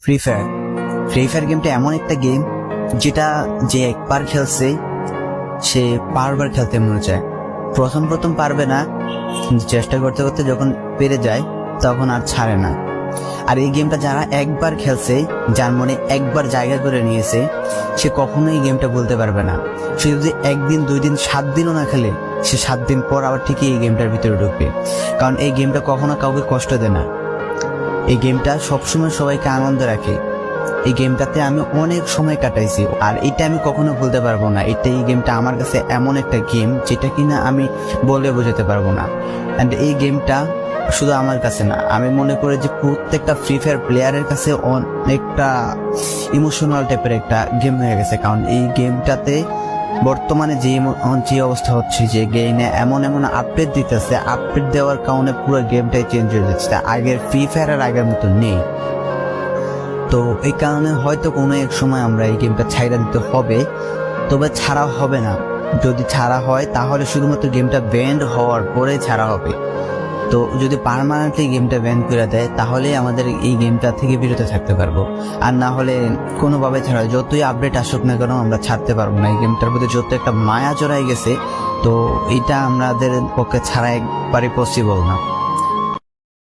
Free fire গেমটা এমন একটা গেম যেটা যে একবার খেলছে সে বারবার খেলতে মনে চায়। প্রথম পারবে না, চেষ্টা করতে করতে যখন পেরে যায় তখন আর ছাড়ে না। আর এই গেমটা যারা একবার খেলছে, যার মনে একবার জায়গা করে নিয়েছে, সে কখনোই এই গেমটা বলতে পারবে না। সে যদি 1 দিন 2 দিন 7 দিনও না খেলে, সে 7 দিন পর আবার ঠিকই এই গেমটার ভিতরে ঢুকবে। কারণ এই গেমটা কখনো কাউকে কষ্ট দেয় না। এই গেমটা সবসময় সবাইকে আনন্দ রাখে। এই গেমটাতে আমি অনেক সময় কাটাইছি, আর এটা আমি কখনো ভুলতে পারবো না। এই গেমটা আমার কাছে এমন একটা গেম যেটা কিনা আমি বলে বোঝাতে পারবো না। অ্যান্ড এই গেমটা শুধু আমার কাছে না, আমি মনে করি যে প্রত্যেকটা ফ্রি ফায়ার প্লেয়ারের কাছে অনেকটা ইমোশনাল টাইপের একটা গেম হয়ে গেছে। কারণ এই গেমটাতে বর্তমানে যে অবস্থা হচ্ছে, যে গেমে এমন আপডেট দিতেছে, আপডেট দেওয়ার কারণে পুরো গেমটাই চেঞ্জ হয়ে যাচ্ছে। আগের ফ্রি ফায়ার আর আগের মতো নেই। তো এই কারণে হয়তো কোনো এক সময় আমরা এই গেমটা ছাইড়া দিতে হবে, তবে ছাড়া হবে না। যদি ছাড়া হয় তাহলে শুধুমাত্র গেমটা ব্যান্ড হওয়ার পরে ছাড়া হবে। তো যদি পার্মানেন্টলি গেমটা ব্যান করে দেয় তাহলে আমাদের এই গেমটা থেকে বিরত থাকতে পারবো। আর না হলে কোনোভাবে ছাড়া, যতই আপডেট আসুক না কেন আমরা ছাড়তে পারবো না। এই গেমটার প্রতি যত একটা মায়া জড়াই গেছে, তো এটা আমাদের পক্ষে ছাড়া একবারই পসিবল না।